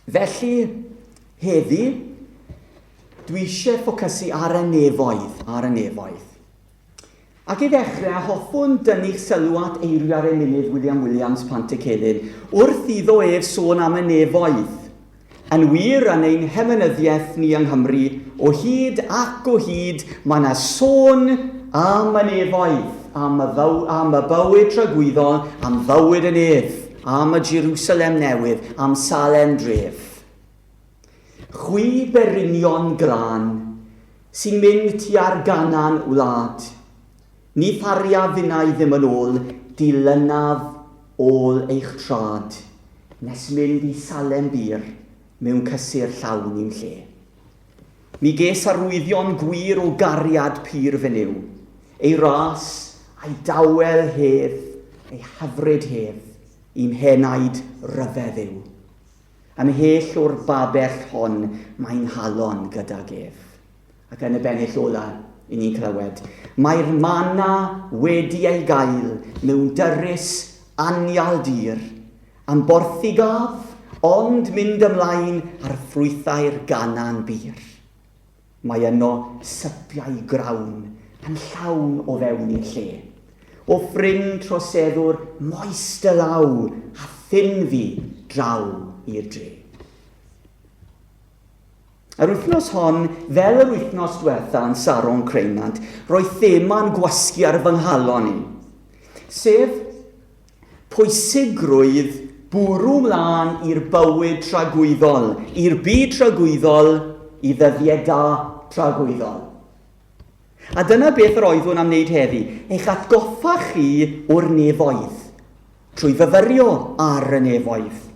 Felly, heddi, dwi eisiau ffocysu ar y nefoedd. Ac i ddechrau, hoffwn dynnu'ch sylw at eiriau ar emynydd William Williams plant y celyn, wrth iddo ef sôn am y nefoedd. Yn wir yn ein hemynyddiaeth ni yng Nghymru, o hyd ac o hyd, mae yna sôn am y nefoedd, am y bywyd tragwyddol, am fywyd y nef, am y Jerusalem newydd, am Salem dref. Chwi berinion glân sy'n mynd tua'r ganan wlad. Ni pharia fynnau ddim yn ôl, dilynaf ôl eich trad, nes mynd i Salem bir mewn cysur llawn i'n lle. Mi ges arwyddion gwir o gariad pur fenyw, ei ras, a'i dawel hef, ei hyfryd hef, i'n henaid ryfedd yw. Ymhell o'r babell hon, mae'n halon gyda gef. Ac yn y bennill ola, i ni'n clywed, mae'r mana wedi ei gael mewn dyrys anial dir, am borthi gaf, ond mynd ymlaen ar ffrwythau'r ganan bir. Mae yno sypiau grawn yn llawn o fewn i'r lle, o ffrind troseddwr moist y law a thynfu draw i'r dre. Yr wythnos hon, fel yr wythnos diwetha yn Saron Creinant, roedd thema'n gwasgu ar fy nghalon i, sef pwysigrwydd bwrw mlaen i'r bywyd tragwyddol, i'r byd tragwyddol, i ddyddiau da tragwyddol. A dyna beth yr oeddwn am wneud heddi, eich atgoffa chi o'r nefoedd, trwy fyfyrio ar y nefoedd.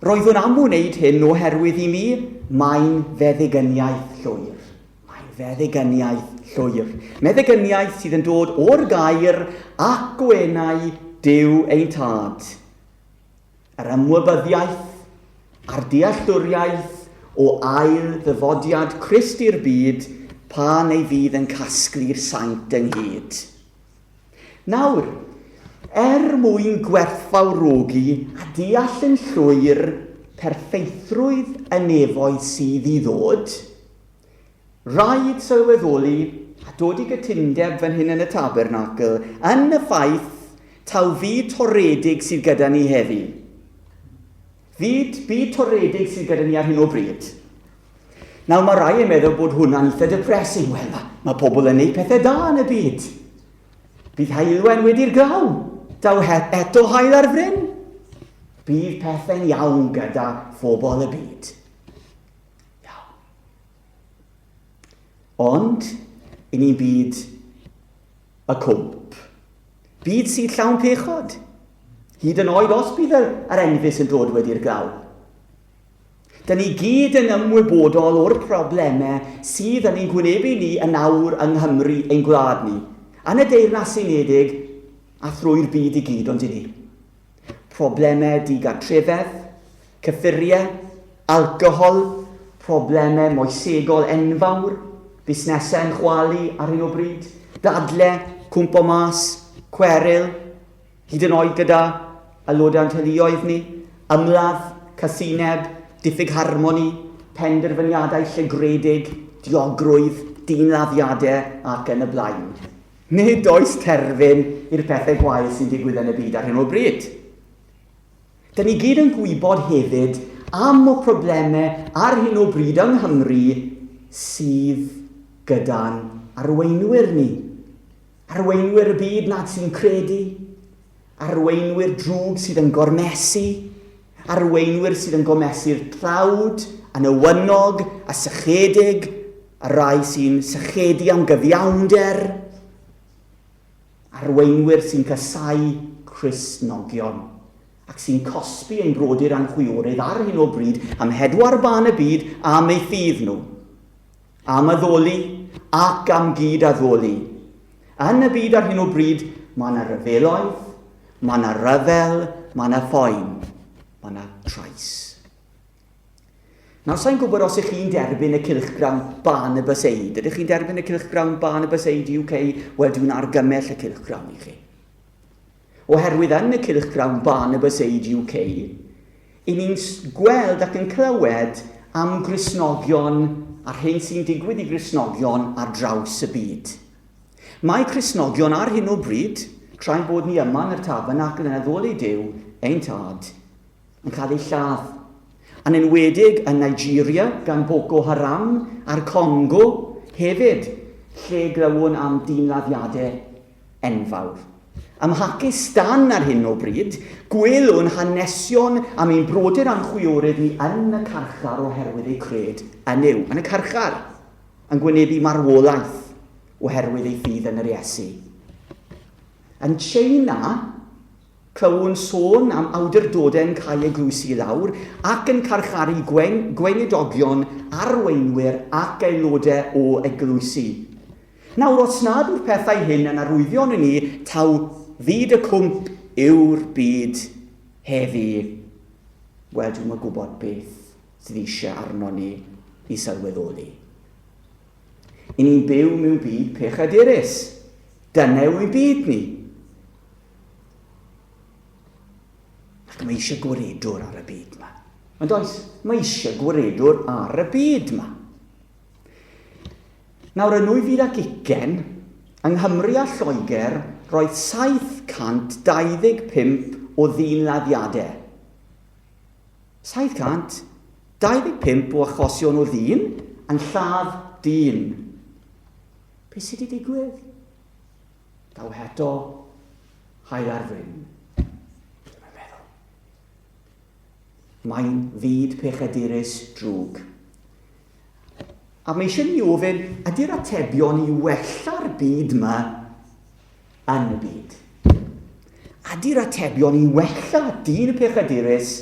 Roeddwn am wneud hyn oherwydd i mi, mae'n feddigyniaeth llwyr. Mae'n feddigyniaeth llwyr. Meddigyniaeth sydd yn dod o'r gair ac o enau Duw ein tad. Yr ymwybyddiaeth a'r dealltwriaeth o ail ddyfodiad Crist i'r byd pa neu fydd yn casglu'r saint ynghyd. Nawr, mwyn gwerthfawrogi a deall yn llwyr perffeithrwydd y nefoedd sydd i ddod, rhaid sylweddoli a dod i gytundeb fan hyn yn y tabernacl yn y ffaith taw fyd toredig sydd gyda ni heddi. Byd toredig sydd gyda ni ar hyn o bryd. Nawr mae rai yn meddwl bod hwnna'n eitha depressing. Wel, mae pobl yn neud pethau da yn y byd. Bydd heilwen wedi'r glaw. Daw eto hael ar fryn. Bydd pethau'n iawn gyda phobl y byd. Iawn. Ond, i ni byd y cwmp. Byd sydd llawn pechod. Hyd yn oed os bydd yr enfys yn dod wedi'r glaw. Dyn ni gyd yn ymwybodol o'r problemau sydd yn ein gwynebu ni yn awr yng Nghymru ein gwlad ni. Yn y Deyrnas Unedig a thrwy'r byd i gyd ond i ni. Problemau digartrefedd, cyffuriau, alcohol, problemau moesegol enfawr, busnesau yn chwalu ar hyn o bryd, dadle, cwmpo mas, cweryl, hyd yn oed gyda aelodau'n teuluoedd ni, ymladd, casineb, diffyg harmoni, penderfyniadau llygredig, diogrwydd, dinladdiadau ac yn y blaen. Nid oes terfyn i'r pethau gwael sy'n digwydd yn y byd ar hyn o bryd. Dyn ni gyd yn gwybod hefyd am o problemau ar hyn o bryd yng Nghymru sydd gyda'n arweinwyr ni. Arweinwyr y byd nad sy'n credu, arweinwyr drwg sydd yn gormesu, arweinwyr sydd yn gormesu'r tlawd, anywynnog, a sychedig, a rai sy'n sychedu am gyfiawnder, arweinwyr sy'n casau Cristnogion, ac sy'n cosbi ein brodyr anchwiorydd ar hyn o bryd am hedwar ban y byd am eu ffydd nhw, am addoli ac am gyd addoli. Yn y byd ar hyn o bryd, mae yna ryfeloedd, mae yna ryfel, mae yna phoen, mae yna trais. Nawr, sa'n gwybod os ych chi'n derbyn y cylchgrawn Barnabas Eid. Ydych chi'n derbyn y cylchgrawn Barnabas Eid UK? Wel, dwi'n argymell y cylchgrawn i chi. Oherwydd yn y cylchgrawn Barnabas Eid UK, I ni'n gweld ac yn clywed am Gristnogion a'r hyn sy'n digwydd i Gristnogion ar draws y byd. Mae Cristnogion ar hyn o bryd, tra'n bod ni yma yn yr tabernacl yn addoli Duw, ein tad, yn cael ei lladd. Yn enwedig yn Nigeria gan Boko Haram a'r Congo hefyd, lle glywon am dinladdiadau enfawr. Ym Mhacistan ar hyn o bryd, gwelwn hanesion am ein brodyr a'n chwiorydd ni yn y carchar oherwydd ei cred yn y carchar, yn gwynebu marwolaeth oherwydd ei ffydd yn yr Iesu. Yn China, clywwn sôn am awdurdodau'n cael ei glwysu lawr ac yn carcharu gweinidogion, arweinwyr ac aelodau o eglwysu. Nawr, os nad yw'r pethau hyn yn arwyddion i ni, taw fyd y cwmp yw'r byd heddi, wel, dwi'n yn gwybod beth sydd eisiau arno ni i sylweddoli. I ni'n byw mewn byd pechadurus. Dyna yw ein byd ni. Ac mae eisiau gwaredwr ar y byd yma. Ond oes, mae eisiau gwaredwr ar y byd yma. Nawr, yn 2020, yng Nghymru a Lloegr, roedd 725 o ddinladdiadau. 725 o achosion o ddyn yn lladd dyn. Be sydd wedi digwydd? Daw heto, hael ar fryn. Dwi'n meddwl. Mae'n fyd pechadurus drwg. A mae eisiau ni ofyn, ydy'r atebion i wella'r byd yma yn y byd? Ydy'r atebion i wella dyn y pechadurus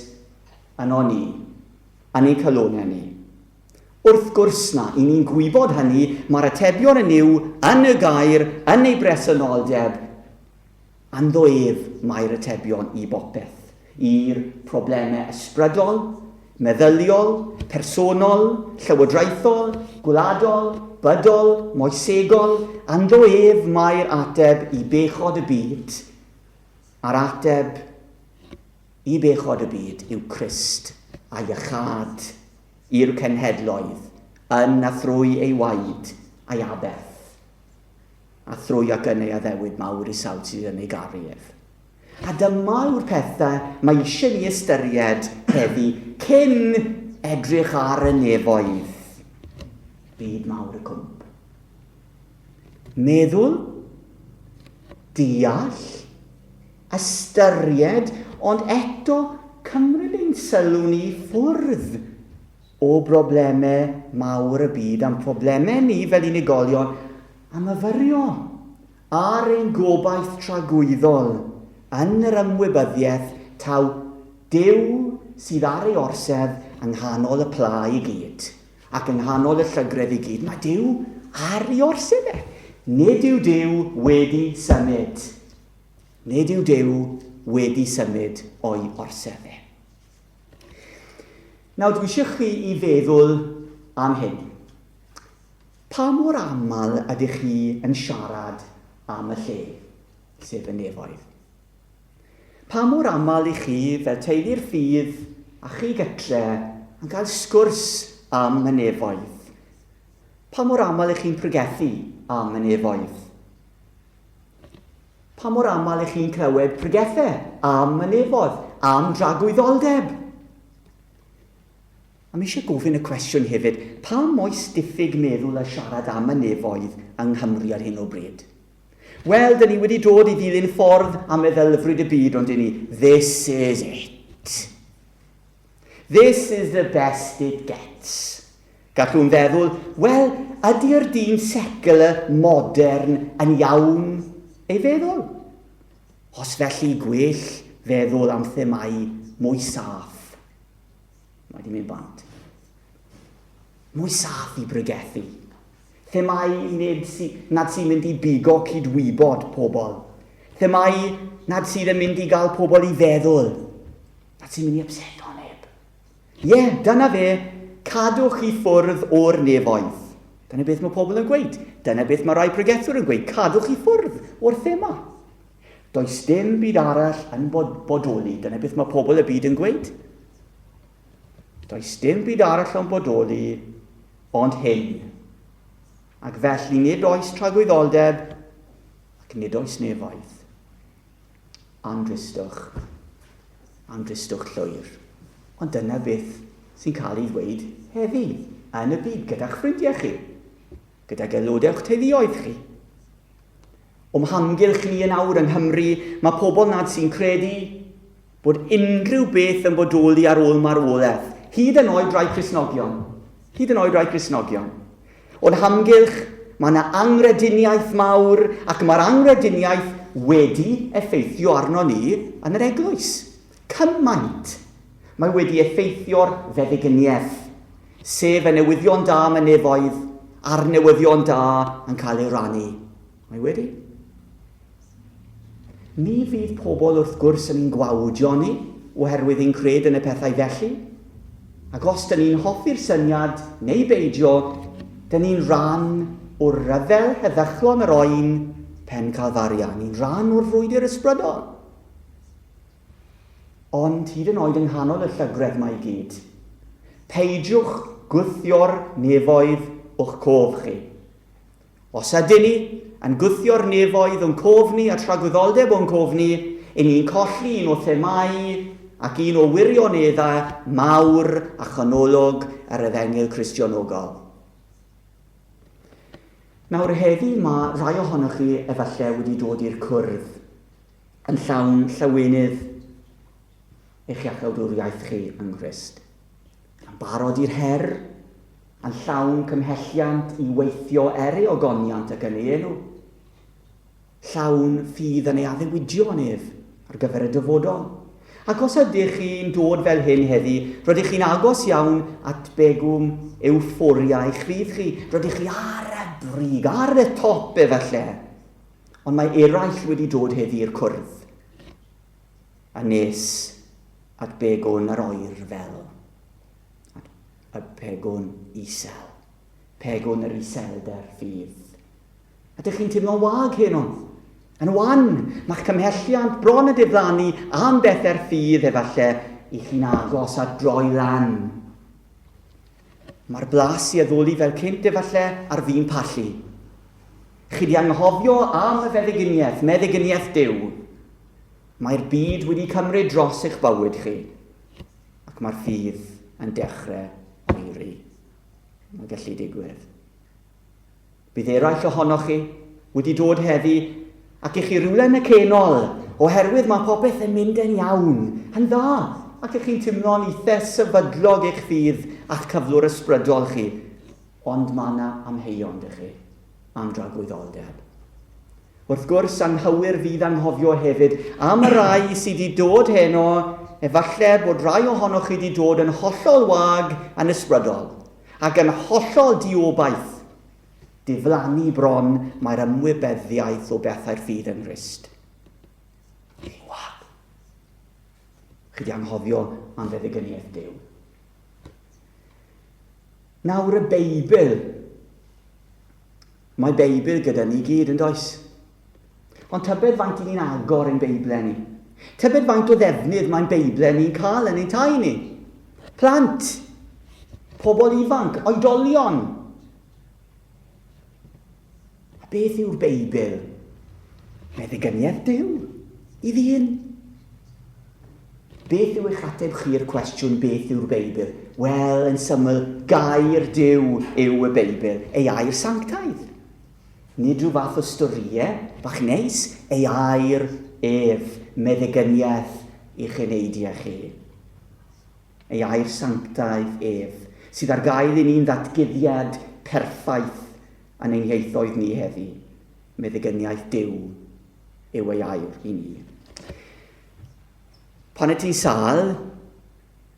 yno ni, yn ein calonau ni? Wrth gwrs na, i ni'n gwybod hynny, mae'r atebion yn yw, yn y gair, yn ei bresenoldeb, anddo ef mae'r atebion i bopeth, i'r problemau ysbrydol, meddyliol, personol, llywodraethol, gwladol, bydol, moesegol, anddo ef mae'r ateb i bechod y byd. A'r ateb i bechod y byd yw Crist a'i iachad i'r cenhedloedd yn a thrwy ei waed a'i aberth, a thrwy ac yn ei addewid mawr i sawt sydd yn ei garu ef. A dyma yw'r pethau mae eisiau ni ystyried heddi cyn edrych ar y nefoedd. Byd mawr y cwmp. Meddwl, deall, ystyried, ond eto cymryd ein sylw ni ffwrdd o broblemau mawr y byd, am broblemau ni fel unigolion, am yfyrio ar ein gobaith tragwyddol yn yr ymwybyddiaeth taw Duw sydd ar ei orsedd yng nghanol y pla i gyd ac yng nghanol y llygredd i gyd. Mae Duw ar ei orsedd e. Nid yw Duw wedi symud. Nid yw Duw wedi symud o'i orsedd e. Nawr, dwi eisiau chi i feddwl am hyn. Pa mor aml ydych chi yn siarad am y lle, sef y nefoedd? Pa mor aml i chi fel teulu'r ffydd a chi gytre yn cael sgwrs am y nefoedd? Pa mor aml i chi'n pregethu am y nefoedd? Pa mor aml i chi'n clywed pregethau am y nefoedd, am dragwyddoldeb? A mi eisiau gofyn y cwestiwn hefyd, pa moes diffyg meddwl a siarad am y nefoedd yng Nghymru ar hyn o bryd? Wel, dyn ni wedi dod i ddilyn ffordd am meddylfryd y byd, ond dyn ni, this is it. This is the best it gets. Gallwn feddwl, wel, ydy'r dyn secular, modern yn iawn ei feddwl? Os felly gwell feddwl am themau mwy saff. Mae di mynd bant. Mwy saff i bregethu. Themau nad sy'n mynd i bigo cydwybod pobl. Themau nad sydd yn mynd i gael pobl i feddwl. Nad sy'n mynd i upseto neb. Ie, dyna fe, cadwch i ffwrdd o'r nefoedd. Dyna beth mae pobl yn gweud. Dyna beth mae rai pregethwr yn gweud. Cadwch i ffwrdd o'r thema. Does dim byd arall yn bodoli. Dyna beth mae pobl y byd yn gweud. Does dim byd arall yn bodoli, ond hyn. Ac felly nid oes tragwyddoldeb, ac nid oes nefoedd. Amdristwch llwyr. Ond dyna beth sy'n cael ei ddweud heddi yn y byd gyda'ch ffrindiau chi, gyda'r aelodau'ch teuluoedd chi. O'm hamgylch ni yn awr yng Nghymru, mae pobl nad sy'n credu bod unrhyw beth yn bodoli ar ôl marwolaeth, hyd yn oed rai Cristnogion. O'n hamgylch, mae yna angrediniaeth mawr, ac mae'r angrediniaeth wedi effeithio arno ni yn yr eglwys. Cymaint. Mae wedi effeithio'r feddyginiaeth, sef y newyddion da am y nefoedd, a'r newyddion da yn cael ei rannu. Mae wedi. Ni fydd pobl wrth gwrs yn ein gwawdio ni oherwydd ein cred yn y pethau felly. Ac os dyn ni'n hoffi'r syniad neu beidio, dyn ni'n rhan o'r ryfel heddychlon yr oen pen Calfaria. Ni'n rhan o'r frwydr ysbrydol. Ond hyd yn oed yng nghanol y llygredd mae i gyd, peidiwch gwthio'r nefoedd o'ch cof chi. Os ydyn ni yn gwthio'r nefoedd o'n cof ni a tragwyddoldeb o'n cof ni, i ni'n colli un o themau ac un o wirioneddau mawr a chanolog yr Efengil Cristionogol. Nawr heddi mae rai ohonoch chi efallai wedi dod i'r cwrdd yn llawn llawenydd eich iachawdwriaeth chi yn Grist. Yn barod i'r her, yn llawn cymhelliant i weithio eri ogoniant ac yn ei enw. Llawn ffydd yn ei addewidio nef ar gyfer y dyfodol. Ac os ydych chi'n dod fel hyn heddi, rydych chi'n agos iawn at begwm euphoria eich fydd chi. Rydych chi ar y brig, ar y top efallai. Ond mae eraill wedi dod heddi i'r cwrdd. A nes at begwn yr oer fel. Y pegwn isel. Pegwn yr iselder ffydd. Ydych chi'n teimlo'n wag heno? Yn wan, mae'ch cymhelliant bron y diflannu am bethau'r ffydd efallai i chi'n agos at droi lan. Mae'r blas i addoli fel cynt efallai ar fi'n pallu. Chi di anghofio am y meddyginiaeth Duw. Mae'r byd wedi cymryd dros eich bywyd chi, ac mae'r ffydd yn dechrau oeri. Mae'n gallu digwydd. Bydd eraill ohonoch chi wedi dod heddi ac eich chi rhywle yn y cenol, oherwydd mae popeth yn mynd yn iawn, yn dda, ac eich chi'n teimlo'n eitha sefydlog eich ffydd a'ch cyflwr ysbrydol chi, ond mae yna amheuon dy chi, am dragwyddoldeb. Wrth gwrs, anghywir fydd anghofio hefyd am y rai sydd wedi dod heno, efallai bod rai ohonoch chi wedi dod yn hollol wag yn ysbrydol, ac yn hollol diobaith, diflannu bron mae'r ymwybyddiaeth o bethau'r ffydd yn Grist. Wag. Chi di anghofio am feddyginiaeth Duw. Nawr y Beibl. Mae Beibl gyda ni gyd yn does. Ond tybed faint ni'n agor yn Beiblau ni. Tybed faint o ddefnydd mae'n Beiblau ni'n cael yn ein tai ni. Plant, pobl ifanc, oedolion. Beth yw'r Beibl? Meddyginiaeth Duw i ddyn. Beth yw eich ateb chi'r cwestiwn beth yw'r Beibl? Wel, yn syml, gair Duw yw y Beibl, ei air sanctaidd. Nid rhyw fath o storiau, bach neis, ei air ef, meddyginiaeth i'ch eneidiau chi. Ei air sanctaidd ef, sydd ar gael i ni'n ddatguddiad perffaith yn ein ieithoedd ni heddi. Meddyginiaeth Duw yw ei air i ni. Pan y ti'n sal,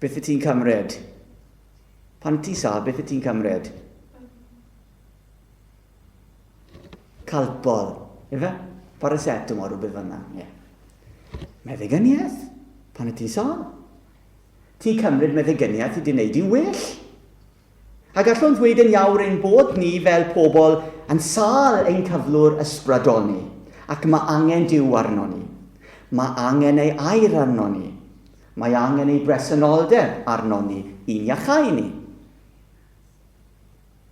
beth y ti'n cymryd? Pan y ti'n sal, beth y ti'n cymryd? Calpol, efe? Paracetamol rhywbeth fyna. Yeah. Meddyginiaeth, pan y ti'n sal. Ti'n cymryd meddyginiaeth i di wneud i'n well. A gallwn ddweud yn iawr ein bod ni fel pobl yn sal ein cyflwr ysbrydol ni, ac mae angen Duw arno ni. Mae angen ei air arno ni. Mae angen ei bresenoldeb arno ni i'n iachau ni.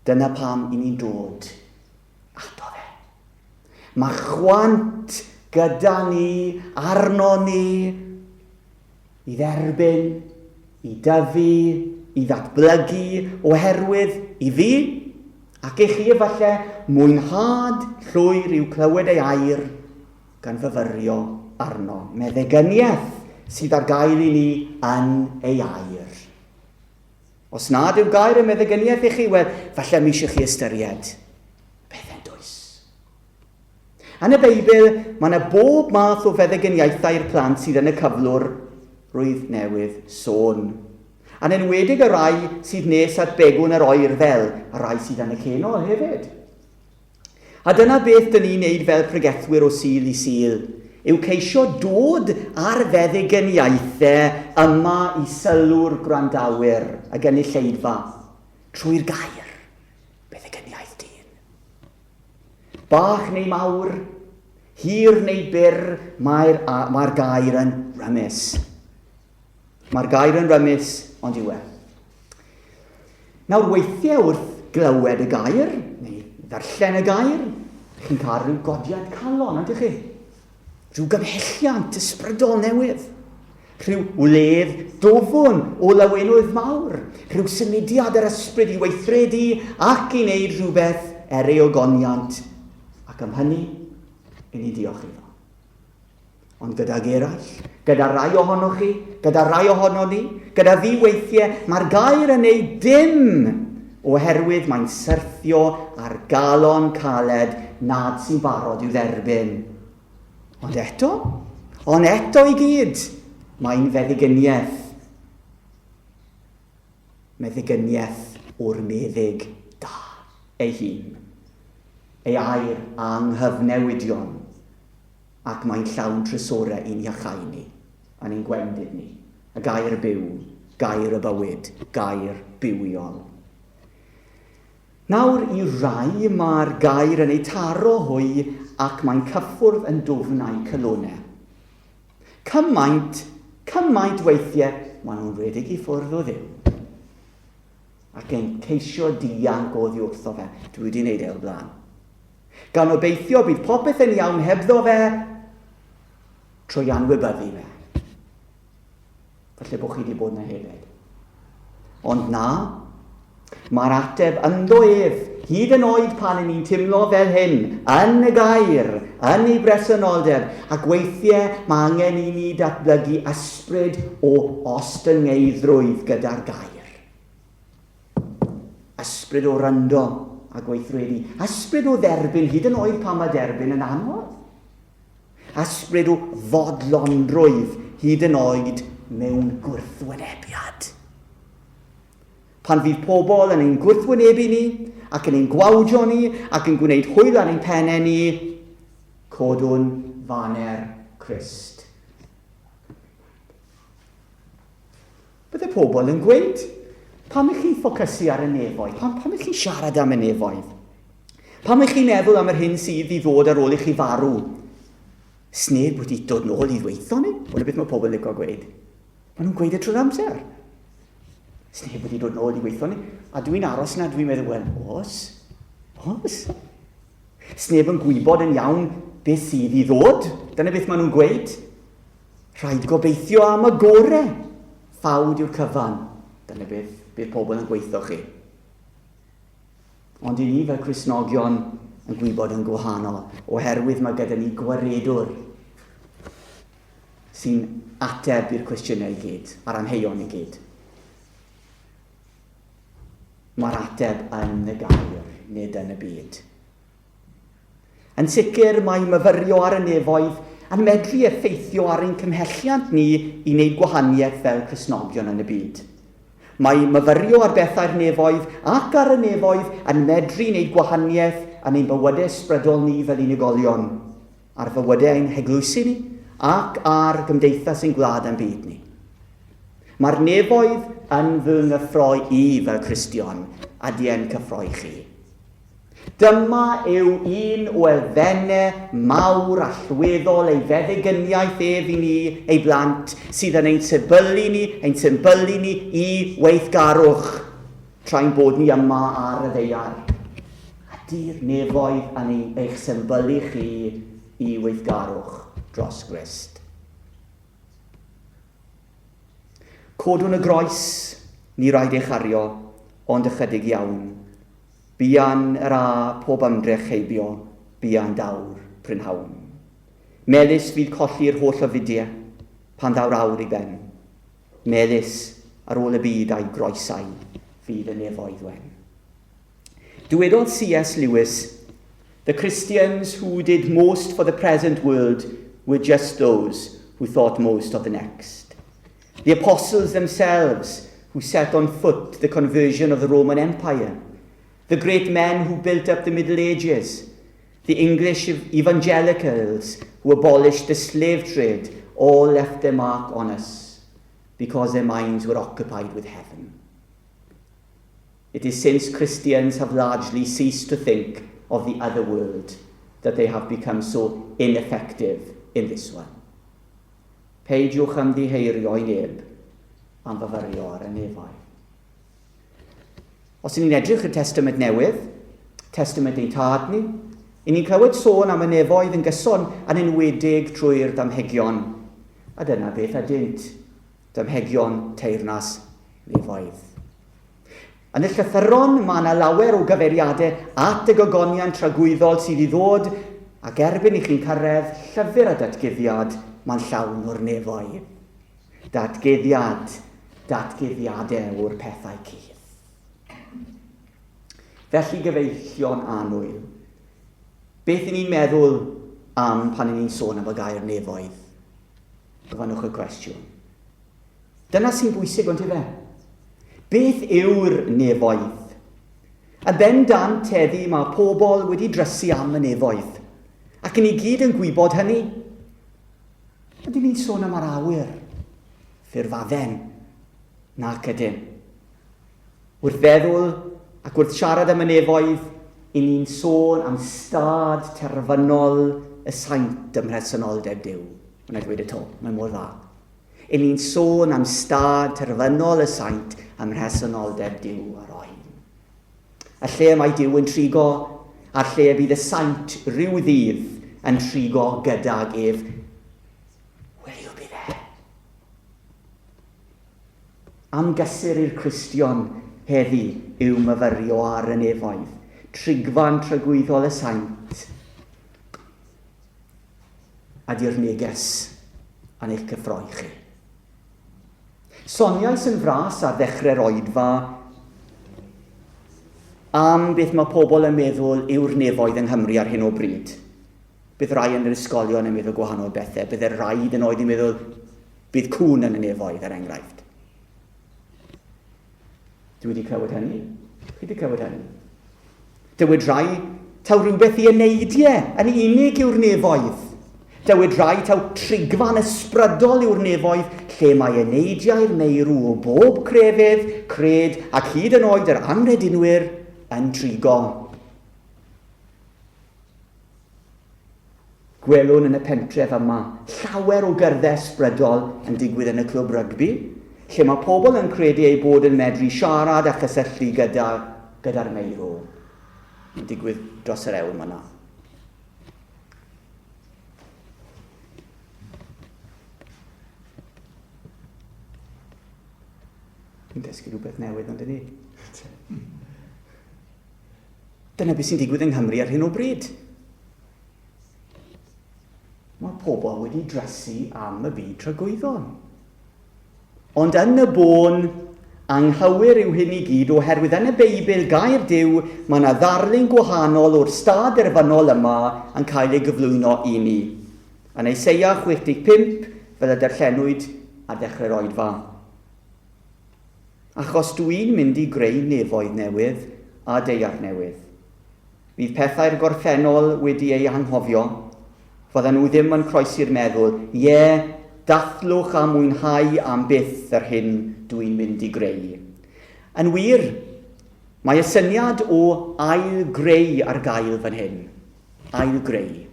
Dyna pam i ni'n dod ato fe. Mae chwant gyda ni, arno ni, i dderbyn, i dyfu, i ddatblygu, oherwydd i fi, ac i chi efallai mwynhad llwyr i'w clywed ei air gan fyfyrio arno. Meddygyniaeth sydd ar gael i ni yn ei air. Os nad yw gair y meddygyniaeth i chi, wel, falle mi eisiau chi ystyried beth yn dwys. Yn y Beibl, mae yna bob math o feddygyniaethau'r plant sydd yn y cyflwr rwydd newydd sôn. Yn enwedig y rai sydd nes at begwn yr oer fel, a rai sydd yn y cenol hefyd. A dyna beth dyn ni'n neud fel pregethwyr o sul i sul, yw ceisio dod ar feddygyniaethau yma i sylw'r gwrandawyr a gynulleidfa trwy'r gair feddygyniaeth dyn. Bach neu mawr, hir neu byr, mae'r gair yn rymus. Mae'r gair yn rymus, ond yw e. Nawr weithiau wrth glywed y gair, neu ddarllen y gair, chi'n cael rhyw godiad calon, ydych chi? Rhyw gymhelliant ysbrydol newydd. Rhyw wledd dofwn o lawenwydd mawr. Rhyw symudiad yr ysbryd i weithredu ac i wneud rhywbeth ereogoniant. Ac am hynny, i ni diolch iddo. Ond gyda'r eraill, gyda rai ohonoch chi, gyda rai ohono ni, gyda fi weithiau, mae'r gair yn ei dim oherwydd mae'n syrthio ar galon caled nad sy'n barod i'w dderbyn. Ond eto i gyd, mae'n feddygyniaeth. Meddygyniaeth o'r meddyg da ei hun. Ei air anghyfnewidion. Ac mae'n llawn trysorau i'n iachau ni, a'n ein gwendid ni. Y gair byw, gair y bywyd, gair bywiol. Nawr i rai mae'r gair yn ei taro hwy ac mae'n cyffwrdd yn dofnau cylonau. Cymaint weithiau, maen nhw'n redig i ffwrdd o ddiw. Ac yn ceisio dianc o ddiwrtho fe. Dwi wedi wneud o'r blaen. Gan obeithio bydd popeth yn iawn hebddo fe trwy anwybyddu fe. Falle bod chi wedi bod yna hefyd. Ond na, mae'r ateb ynddo ef, hyd yn oed pan ni'n teimlo fel hyn, yn y gair, yn ei bresenoldeb, ac weithiau mae angen i ni datblygu ysbryd o ostyngeidrwydd gyda'r gair. Ysbryd o ryndo a gweithredu. Ysbryd o dderbyn, hyd yn oed pan mae derbyn yn anodd. Ysbryd o fodlondrwydd, hyd yn oed mewn gwrthwynebiad. Pan fydd pobl yn ein gwrthwynebu ni, ac yn ein gwawdio ni, ac yn gwneud hwyl ar ein pennau ni, codwn faner Crist. Bydde pobl yn gweud, pam ych chi'n ffocysu ar y nefoedd? Pam ych chi'n siarad am y nefoedd? Pam ych chi'n meddwl am yr hyn sydd i ddod ar ôl i chi farw? Sneb wedi dod nôl i ddweithio ni? Hwna beth mae pobl yn licio gweud. Maen nhw'n gweud y trwy'r amser. Sneb wedi dod nôl i weithio ni. A dwi'n aros na, dwi'n meddwl, wel, os. Sneb yn gwybod yn iawn beth sydd i ddod. Dyna beth maen nhw'n gweud. Rhaid gobeithio am y gorau. Ffawd yw'r cyfan. Dyna beth pobl yn gweithio chi. Ond i ni fel Cristnogion yn gwybod yn gwahanol, oherwydd mae gyda ni gwaredwr sy'n ateb i'r cwestiynau i gyd, a'r anheion i gyd. Mae'r ateb yn y gair, nid yn y byd. Yn sicr, mae myfyrio ar y nefoedd yn medru effeithio ar ein cymhelliant ni i wneud gwahaniaeth fel Cristnogion yn y byd. Mae myfyrio ar bethau'r nefoedd ac ar y nefoedd yn medru wneud gwahaniaeth yn ein bywydau ysbrydol ni fel unigolion, ar fywydau ein heglwysu ni ac ar gymdeithas ein gwlad yn byd ni. Mae'r nefoedd yn fy nghyffroi i fel Cristion, a di yn cyffroi chi. Dyma yw un o elfennau mawr allweddol ei feddygyniaeth ef i ni, ei blant, sydd yn ein symbolu ni i weithgarwch tra'n bod ni yma ar y ddeiar. Ydy'r nefoedd yn eich symbolu chi i weithgarwch dros Grist. Codwn y groes, ni rhaid eich ario, ond ychydig iawn. Bian yr a pob ymdrech heibio, bian dawr prynhawn. Melys fydd colli'r holl ofidiau, pan ddawr awr i ben. Melys ar ôl y byd a'i groesau, fydd y nefoedd wen. Dywedodd C.S. Lewis, the Christians who did most for the present world were just those who thought most of the next. The apostles themselves who set on foot the conversion of the Roman Empire, the great men who built up the Middle Ages, the English evangelicals who abolished the slave trade, all left their mark on us because their minds were occupied with heaven. It is since Christians have largely ceased to think of the other world that they have become so ineffective in this one. Peidiwch ymddiheurio i neb am fyfyrio ar y nefoedd. Os ni'n edrych y Testament Newydd, Testament ein tad ni, i ni'n clywed sôn am y nefoedd yn gyson yn enwedig trwy'r damhegion. A dyna beth ydynt, damhegion teyrnas nefoedd. Yn y llythyron, mae yna lawer o gyfeiriadau at y gogonion tragwyddol sydd i ddod, ac erbyn i chi'n cyrraedd llyfr y datguddiad, mae'n llawn o'r nefoedd. Datguddiadau o'r pethau cydd. Felly gyfeillion annwyl, beth ni'n meddwl am pan ni'n sôn am y gair nefoedd? Gofynnwch y cwestiwn. Dyna sy'n bwysig ond ife. Beth yw'r nefoedd? A bendant heddi mae pobl wedi drysu am y nefoedd. Ac yn i gyd yn gwybod hynny. Ydyn ni'n sôn am yr awyr, ffurfadden, nac ydyn. Wrth feddwl ac wrth siarad am y nefoedd, i ni'n sôn am stad terfynol y saint ym mhresynoldeb Duw. Wna i dweud y to, mae'n mor dda. I ni'n sôn am stad terfynol y saint ym mhresynoldeb Duw ar oen. A lle mae Duw yn trigo, a lle bydd y saint rhyw ddydd yn trigo gydag ef. Will you be there? Am gysur i'r Cristion heddi yw myfyrio ar y nefoedd, trigfan tragwyddol y saint, a di'r neges yn eich cyffroi chi. Soniais yn fras ar ddechrau'r oedfa am beth mae pobl yn meddwl yw'r nefoedd yng Nghymru ar hyn o bryd. Bydd rai yn yr ysgolion yn meddwl gwahanol bethau, bydd yr rai yn oed yn meddwl bydd cwn yn y nefoedd er enghraifft. Dwi wedi clywed hynny. Chi wedi clywed hynny? Dywed rai taw rhywbeth i eneidiau yn unig yw'r nefoedd. Dywed rai taw trigfan ysbrydol yw'r nefoedd, lle mae eneidiau'r meirw o bob crefydd, cred ac hyd yn oed yr anredinwyr yn trigo. Gwelwn yn y pentref yma llawer o gyrddau ysbrydol yn digwydd yn y clwb rygbi, lle mae pobl yn credu ei bod yn medru siarad a chysylltu gyda'r meirw. Yn digwydd dros yr ewl yma. Yn dysgu rhywbeth newydd ond ydy. Dyna beth sy'n digwydd yng Nghymru ar hyn o bryd. Mae pobl wedi drysu am y byd tragwyddol. Ond yn y bôn, anghywir yw hyn i gyd oherwydd yn y Beibl gair Duw, mae yna ddarlun gwahanol o'r stad erfynol yma yn cael ei gyflwyno i ni. Yn Eseia 65, fel y darllenwyd ar ddechrau'r oedfa. Achos dwi'n mynd i greu nefoedd newydd a deiar newydd. Bydd pethau'r gorffennol wedi ei anghofio, fydden nhw ddim yn croesi'r meddwl, dathlwch a mwynhau am byth yr hyn dwi'n mynd i greu. Yn wir, Mae y syniad o ail-greu ar gael fan hyn. Ail-greu.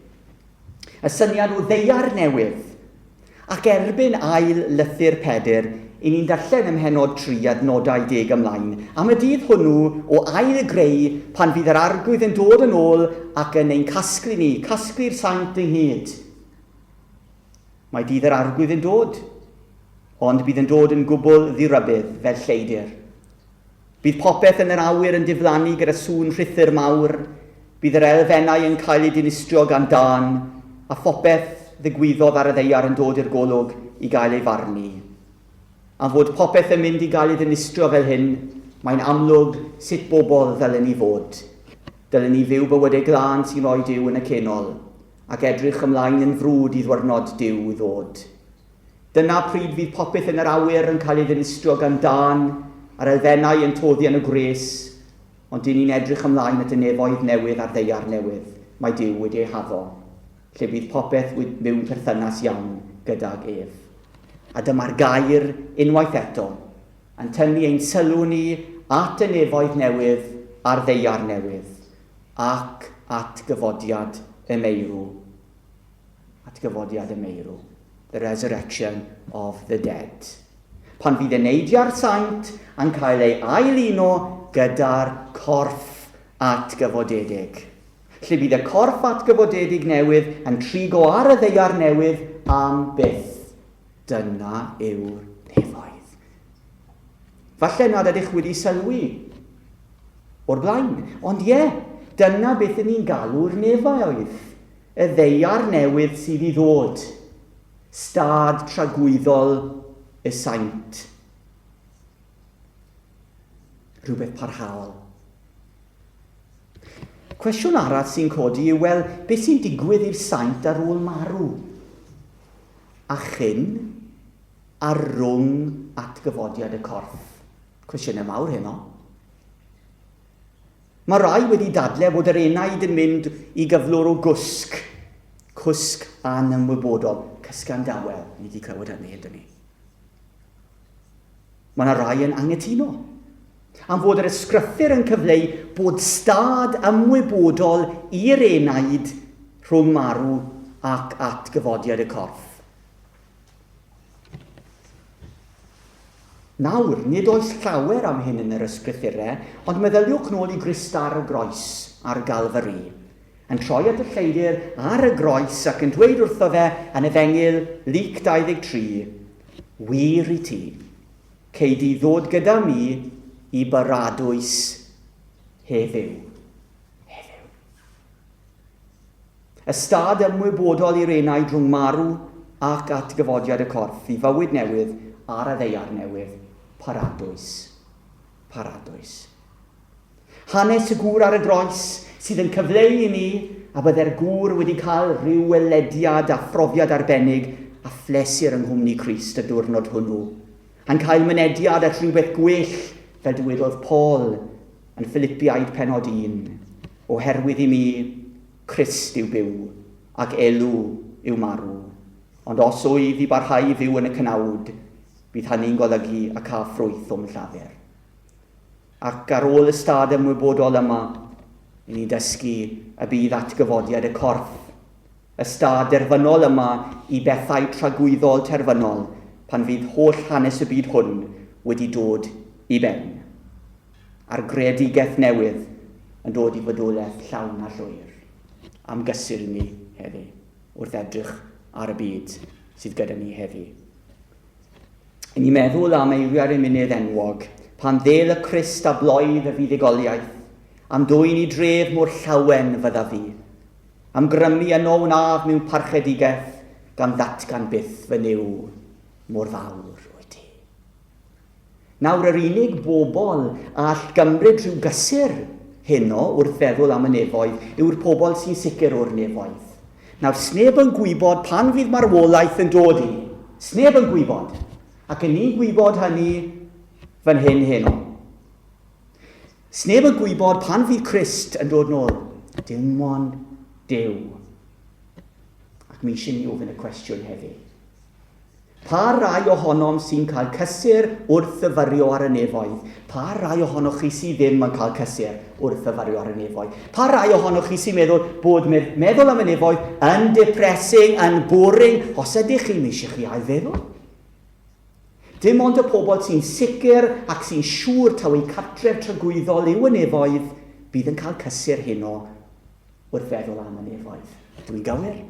Y syniad o ddeiar newydd. Ac erbyn ail-lythyr Pedr, i ni'n darllen ym mhenod 3 adnodau 10 ymlaen, am y dydd hwnnw o ail-greu pan fydd yr arglwydd yn dod yn ôl ac yn ein casglu ni, casglu'r saint ynghyd. Mae dydd yr arglwydd yn dod, ond bydd yn dod yn gwbl ddirybydd fel lleidyr. Bydd popeth yn yr awyr yn diflannu gyda sŵn rhythyr mawr, bydd yr elfennau yn cael eu dinistrio gan dan, a phopeth ddigwyddodd ar y ddeiar yn dod i'r golwg i gael ei farnu. A fod popeth yn mynd i gael ei dinistrio fel hyn, mae'n amlwg sut bobl ddylen ni fod. Dylen ni fyw bywydau glân sy'n rhoi Duw yn y cenol, ac edrych ymlaen yn frwd i ddwyrnod Duw ddod. Dyna pryd fydd popeth yn yr awyr yn cael ei dinistrio gan dan, a'r elfennau yn toddi yn y gres, ond dyn ni'n edrych ymlaen at y nefoedd newydd a'r ddeiar newydd mae Duw wedi ei haddo, lle bydd popeth mewn perthynas iawn gydag ef. A dyma'r gair unwaith eto yn tynnu ein sylw ni at y nefoedd newydd a'r ddeiar newydd, ac at gyfodiad y meirw. At gyfodiad y meirw. The resurrection of the dead. Pan fydd y neidia'r saint yn cael ei ailuno gyda'r corff atgyfodedig. Lle bydd y corff atgyfodedig newydd yn trigo ar y ddeiar newydd am byth. Dyna yw'r nefoedd. Falle nad ydych wedi sylwi o'r blaen, ond dyna beth yn ni'n galw'r nefoedd. Y ddeiar newydd sydd i ddod. Stad tragwyddol y saint. Rhywbeth parhaol. Cwestiwn arall sy'n codi yw, wel, beth sy'n digwydd i'r saint ar ôl marw? A chyn ar rwng atgyfodiad y corff. Cwestiynau mawr heno. Mae rai wedi dadle bod yr enaid yn mynd i gyflwr o gwsg. Cwsg anymwybodol. Cysgan Dachwedd. Ni wedi clywed hynny, ydyn ni. Mae yna rai yn anghytuno. Am fod yr ysgrythyr yn cyfleu bod stad ymwybodol i'r enaid rhwng marw ac atgyfodiad y corff. Nawr, nid oes llawer am hyn yn yr ysgrythurau, ond meddyliwch nôl i Grist ar y groes ar Galfari, yn troi at y lleidyr ar y groes ac yn dweud wrtho fe yn Efengyl Luc 23, wir i ti, cei di ddod gyda mi i baradwys heddiw. Y stad ymwybodol i'r enaid rhwng marw ac atgyfodiad y corff i fywyd newydd ar y ddeiar newydd, paradwys. Paradwys. Hanes y gŵr ar y groes sydd yn cyfleu i ni a byddai'r gŵr wedi cael rhyw welediad a phrofiad arbennig a phlesur yng nghwmni Crist y diwrnod hwnnw. Yn cael mynediad at rhywbeth gwell fel dywedodd Paul yn Philippiaid penod 1, oherwydd i mi Crist yw byw ac elw yw marw. Ond os oedd i barhau i fyw yn y cynawd, bydd hynny'n golygu y cael ffrwyth o'm llafur. Ac ar ôl y stad ymwybodol yma, ni'n dysgu y bydd atgyfodiad y corff, y stad derfynol yma i bethau tragwyddol terfynol, pan fydd holl hanes y byd hwn wedi dod i ben. A'r greadigaeth newydd yn dod i fodolaeth llawn a llwyr. Am gysur ni heddi, wrth edrych ar y byd sydd gyda ni heddi. Ni'n meddwl am eiriau'r munud enwog, pan ddel y Crist a bloedd y fuddugoliaeth, am dwyn i dref mor llawen fydda fi, am grymu yno wnaf mewn parchedigaeth, gan ddatgan byth fy niw mor fawr o'i ti. Nawr, yr unig bobl all gymryd rhyw gysur heno wrth feddwl am y nefoedd yw'r pobl sy'n sicr o'r nefoedd. Nawr, sneb yn gwybod pan fydd marwolaeth yn dod i. Sneb yn gwybod. Ac yn ni'n gwybod hynny fan hyn heno. Sneb yn gwybod pan fydd Crist yn dod nôl. Dim ond Duw. Ac mi eisiau ni ofyn y cwestiwn heddi. Pa rai ohonom sy'n cael cysur wrth ddyfario ar y nefoedd? Pa rai ohonoch chi sy'n ddim yn cael cysur wrth ddyfario ar y nefoedd? Pa rai ohonoch chi sy'n meddwl bod meddwl am y nefoedd yn depressing, yn boring, os ydych chi'n eisiau chi ailfeddwl? Dim ond y pobl sy'n sicr ac sy'n siŵr taw eu cartref tragwyddol yw y nefoedd bydd yn cael cysur heno wrth feddwl am y nefoedd. Dwi'n gywir?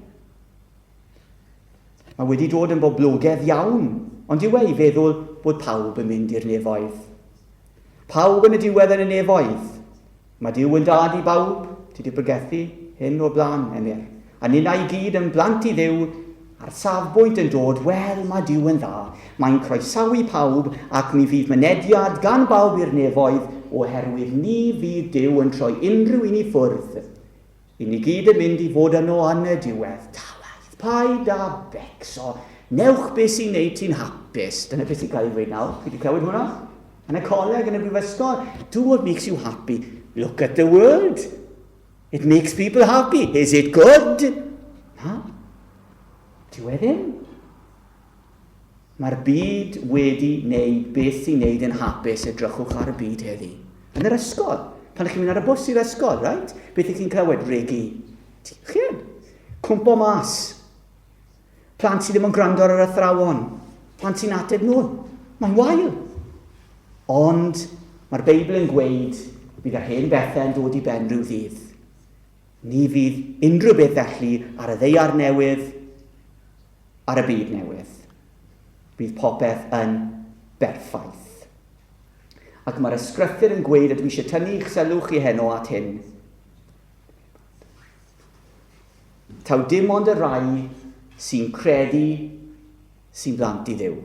Mae wedi dod yn boblogaidd iawn, ond yw ei feddwl bod pawb yn mynd i'r nefoedd. Pawb yn y diwedd yn y nefoedd. Mae Duw yn dad i bawb, ti wedi bregethu hyn o blaen, Emyr. A nina i gyd yn blant i Dduw, a'r safbwynt yn dod, wel, mae Duw yn dda. Mae'n croesawu pawb ac mi fydd mynediad gan bawb i'r nefoedd oherwydd ni fydd Duw yn troi unrhyw un i ffwrdd. I ni gyd yn mynd i fod yno yn y diwedd. Paid a becso, newch beth sy'n neud ti'n hapus. Dyna beth sy'n cael ei dweud nawr. Chi wedi clywed hwnna? Yn y coleg, yn y brifysgol. Do what makes you happy. Look at the world. It makes people happy. Is it good? Na? Dyw e ddim. Mae'r byd wedi wneud beth sy'n neud yn hapus, edrychwch ar y byd heddi. Yn yr ysgol. Pan ych chi'n mynd ar y bws i'r ysgol, right? Beth ych chi'n clywed? Regi. Chi'n? Cwmpo mas. Plant sydd ddim yn gwrando ar yr athrawon. Plant sy'n ateb nhw. Mae'n wael. Ond mae'r Beibl yn gweud bydd yr hen bethau yn dod i ben rhyw ddydd. Ni fydd unrhyw beth felly ar y ddeiar newydd, ar y byd newydd. Bydd popeth yn berffaith. Ac mae'r ysgrythur yn gweud a dwi eisiau tynnu eich sylw chi heno at hyn. Taw dim ond y rai sy'n credu sy'n blant i Dduw.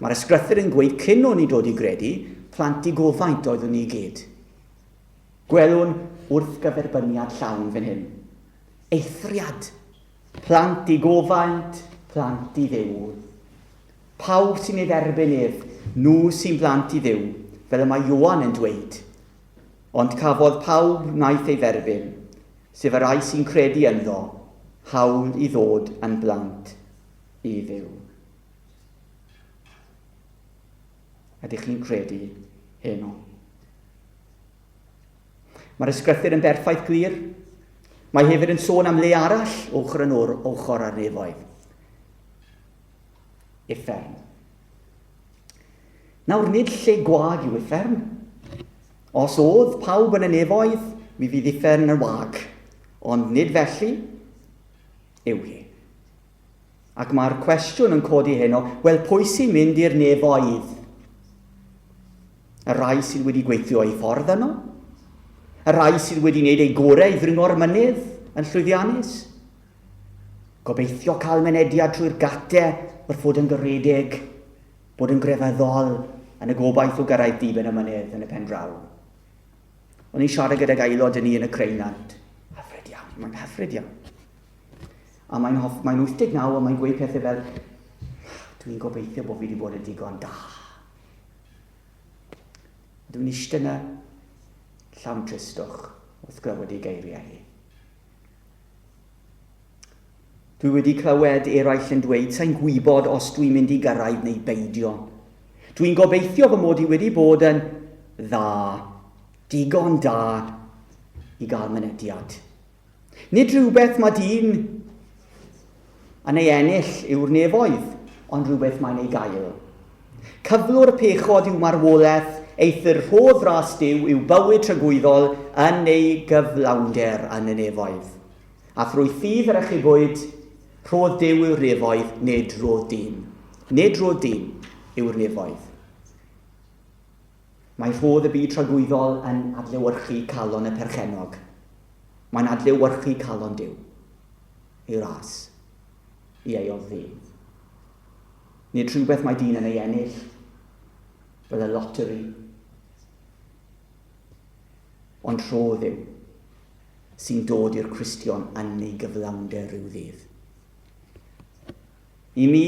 Mae'r ysgrythur yn gweud cyn o'n i dod i gredu, plant i gofaint oeddwn ni gyd. Gwelwn wrth gyferbyniad llawn fan hyn. Eithriad. Plant i gofaint, plant i Dduw. Pawb sy'n ei dderbyn ef, nhw sy'n blant i Dduw, fel y mae Ioan yn dweud. Ond cafodd pawb wnaeth ei dderbyn, sef y rai sy'n credu ynddo, hawl i ddod yn blant i Dduw. Ydych chi'n credu heno? Mae'r ysgrythur yn berffaith glir. Mae hefyd yn sôn am le arall ochr yn ochr ar nefoedd. Uffern. Nawr, nid lle gwag yw uffern. Os oedd pawb yn y nefoedd, mi fydd uffern yn wag. Ond nid felly, yw hi. Ac mae'r cwestiwn yn codi heno, wel, pwy sy'n mynd i'r nefoedd? Y rai sydd wedi gweithio ei ffordd yno? Y rai sydd wedi wneud ei gorau i ddringo'r mynydd yn llwyddiannus? Gobeithio cael mynediad trwy'r gatau wrth fod yn garedig, bod yn grefyddol, yn y gobaith o gyrraedd diben y mynydd yn y pen draw. O'n i'n siarad gydag aelod yn y creinant. Hyfryd iawn, mae'n hyfryd iawn. A mae'n 89 a mae'n gweud pethau fel, dwi'n gobeithio bod fi wedi bod yn digon da. Dwi'n eistedd yna llawn tristwch wrth glywed ei geiriau hi. Dwi wedi clywed eraill yn dweud, sa'n gwybod os dwi'n mynd i gyrraedd neu beidio. Dwi'n gobeithio fy mod i wedi bod yn dda, digon da i gael mynediad. Nid rhywbeth mae dyn yn ei ennill yw'r nefoedd, ond rhywbeth mae'n ei gael. Cyflwr pechod yw marwolaeth, eithir rhodd ras Duw yw bywyd tragwyddol yn ei gyflawnder yn y nefoedd. A thrwy ffydd yr achubwyd, rhodd Duw yw'r nefoedd, nid rodd dyn. Nid rodd dyn yw'r nefoedd. Mae rhodd y byd tragwyddol yn adlewyrchu calon y perchenog. Mae'n adlewyrchu calon Duw i'w ras, i ei oddi. Nid rhywbeth mae dyn yn ei ennill, fel y loteri, ond rhodd yw sy'n dod i'r Cristion yn ei gyflawnder rhyw ddydd. I mi,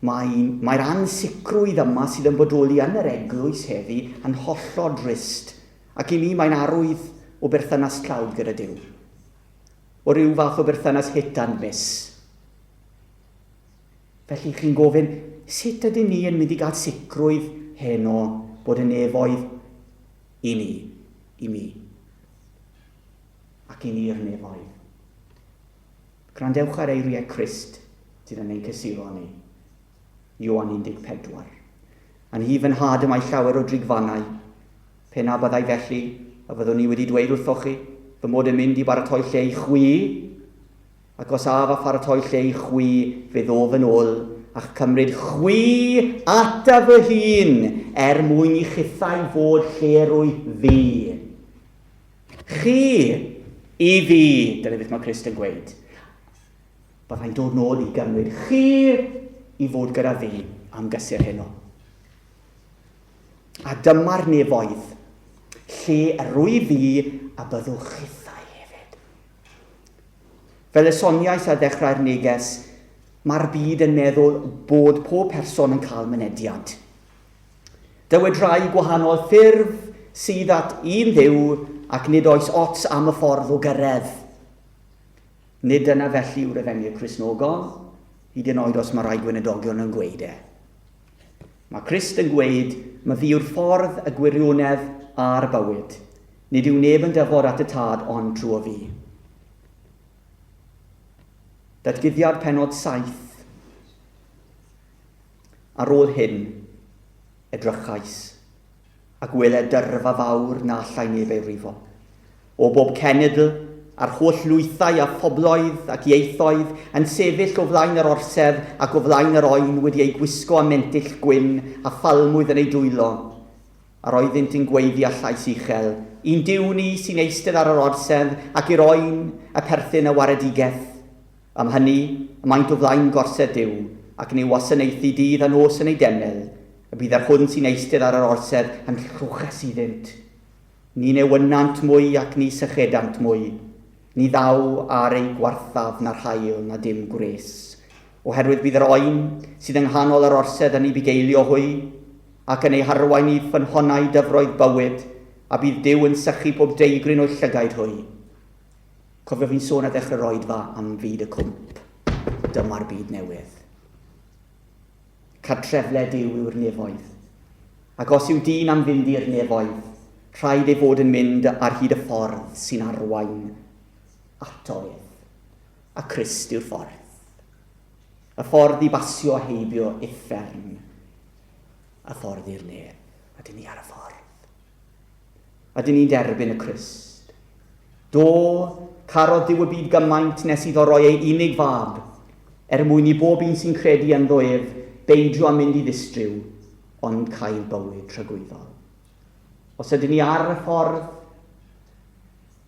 mae'r ansicrwydd yma sydd yn bodoli yn yr eglwys heddi yn hollol drist, ac i mi mae'n arwydd o berthynas tlawd gyda Duw, o ryw fath o berthynas hit and miss. Felly chi'n gofyn, sut ydyn ni yn mynd i gael sicrwydd heno bod y nefoedd i ni, i mi, ac i ni'r nefoedd. Grandewch ar eiriau Crist sydd yn ein cysuro ni. Ioan 14. Yn hi fy nhad y mae llawer o drigfannau. Pe na byddai felly, a fyddwn ni wedi dweud wrthoch chi, fy mod yn mynd i baratoi lle i chwi, ac os a fa pharatoi lle i chwi, fe ddof yn ôl, a'ch cymryd chwi ata fy hun, mwyn i chithau fod lle rwy fi. Chi i fi, dyna beth mae Crist yn gweud. Byddai'n dod nôl i gymryd chi i fod gyda fi am gysur heno. A dyma'r nefoedd, lle rwy fi a byddwch chithau hefyd. Fel y soniais ar ddechrau'r neges, mae'r byd yn meddwl bod pob person yn cael mynediad. Dywed rai gwahanol ffurf sydd at un dduw ac nid oes ots am y ffordd o gyrraedd. Nid yna felly yw'r efengyl Cristnogol, hyd yn oed os mae rai gweinidogion yn gweud e. Mae Crist yn gweud, mae fi yw'r ffordd, y gwirionedd a'r bywyd. Nid yw neb yn dyfod at y tad ond trwy fi. Datguddiad pennod 7. Ar ôl hyn, edrychais, a gweled dyrfa fawr na allai neb ei rifo. O bob cenedl, a'r holl lwythau a phobloedd ac ieithoedd yn sefyll o flaen yr orsedd ac o flaen yr oen wedi ei gwisgo a mentyll gwyn a phalmwydd yn ei dwylo. A roeddynt yn gweiddi a llais uchel, un diw ni sy'n eistedd ar yr orsedd ac i'r oen a perthyn y waredigaeth. Am hynny, y maent o flaen gorsedd Duw ac yn ei wasanaethu dydd a nos yn ei demel, y bydd ar hwn sy'n eistedd ar yr orsedd yn llwches iddynt. Ni newynant mwy ac ni sychedant mwy. Ni ddaw ar ei gwarthaf na'r hael na dim gwres. Oherwydd bydd yr oen sydd yng nghanol yr orsedd yn ei bugeilio hwy ac yn ei harwain i ffynhonnau dyfroedd bywyd a bydd Duw yn sychu pob deigryn o'i llygaid hwy. Cofio fi'n sôn ar ddechrau'r oedfa am fyd y cwmp. Dyma'r byd newydd. Cartrefle Duw yw'r nefoedd. Ac os yw dyn am fynd i'r nefoedd, rhaid ei fod yn mynd ar hyd y ffordd sy'n arwain atoedd. A Crist yw'r ffordd. Y ffordd i basio a heibio uffern. Y ffordd i'r nef. Ydyn ni ar y ffordd. Ydyn ni'n derbyn y Crist. Do, carodd Duw y byd gymaint nes iddo roi ei unig fab, mwyn i bob un sy'n credu ynddo ef beidio a mynd i ddistriw, ond cael bywyd tragwyddol. Os ydyn ni ar y ffordd,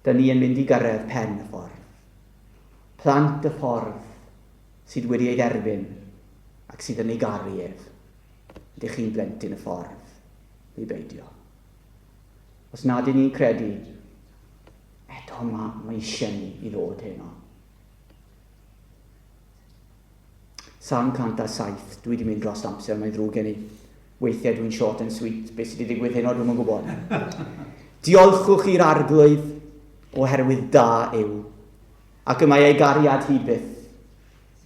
dyn ni yn mynd i gyrraedd pen y ffordd. Plant y ffordd sydd wedi ei dderbyn ac sydd yn ei garu ef. Ydych chi'n blentyn y ffordd i beidio. Os nad ydyn ni'n credu, eto mae eisiau ni i ddod heno. Psalm 107, dwi wedi mynd dros amser, mae'n ddrwg gen i. Weithiau dwi'n short and sweet, beth sydd wedi digwydd heno, dwi'n yn gwybod. Diolchwch i'r arglwydd oherwydd da yw, ac y mae ei gariad hyd byth.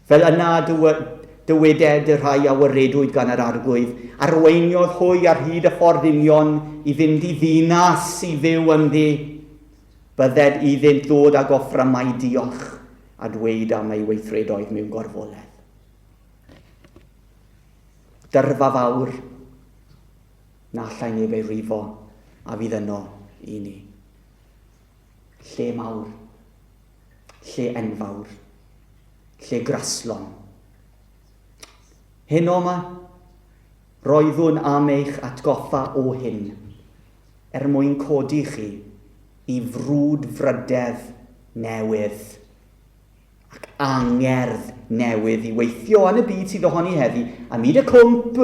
Fel yna dyweded y rhai awyredwyd gan yr arglwydd, arweiniodd hwy ar hyd y ffordd union i fynd i ddinas i fyw ynddi. Bydded iddynt ddod ag offramau diolch a dweud am ei weithredoedd mewn gorfoledd. Dyrfa fawr, na allai neb ei rifo, a fydd yno i ni. Lle mawr, lle enfawr, lle graslon. Heno yma, roeddwn am eich atgoffa o hyn, mwyn codi chi i frwd frydedd newydd ac angerdd newydd i weithio yn y byd sydd ohoni heddi, a myd y cwmp,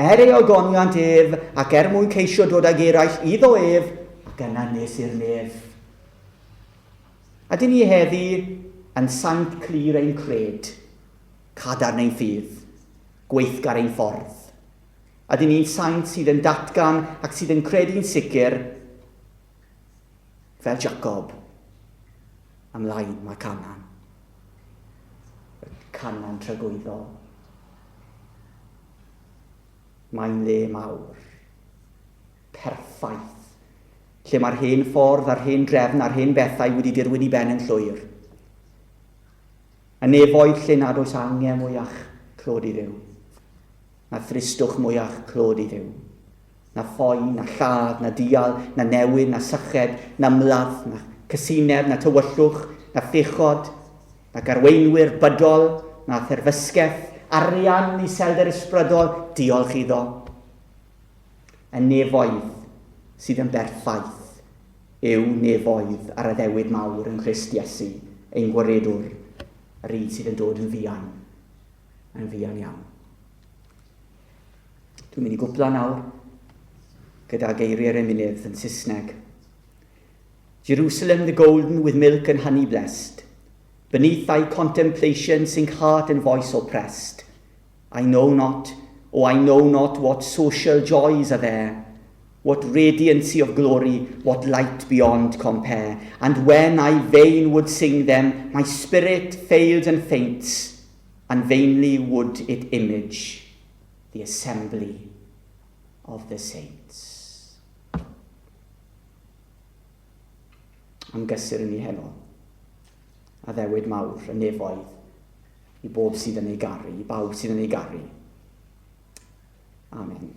ei ogoniant ef, ac mwyn ceisio dod ag eraill iddo ef, ac yna nes i'r nef. Ydyn ni heddi yn saint clir ein cred, cadarn ein ffydd, gweithgar ein ffordd. Ydyn ni'n saint sydd yn datgan ac sydd yn credu'n sicr, fel Jacob, ymlaen mae Canan. Canan tragwyddol mae'n le mawr. Perffaith. Lle mae'r hen ffordd a'r hen drefn a'r hen bethau wedi dirwyn I ben yn llwyr. A nefoedd lle nad oes angen mwyach clod I ddiw. Na thristwch mwyach clod I ddiw. Na ffoi, na lladd, na dial, na newid, na syched, na mladd, na cysineb, na tywyllwch, na ffechod, na garweinwyr bydol, na therfysgeth, arian iselder ysbrydol, diolch iddo. Y nefoedd sydd yn berffaith yw nefoedd ar y ddewyd mawr yn Christ Iesu, ein gwaredwr, yr un sydd yn dod yn fuan iawn. Dwi'n mynd I gwpla nawr gyda geiriau'r ymunydd yn Saesneg. Jerusalem the golden with milk and honey blessed, beneath thy contemplation sink heart and voice oppressed. I know not what social joys are there, what radiancy of glory, what light beyond compare. And when I vain would sing them, my spirit fails and faints, and vainly would it image the assembly of the saints. Am gysur yn ei heno, a ddewyd mawr, y nefoedd, I bob sydd yn ei garu, I bawb sydd yn ei garu. Amen.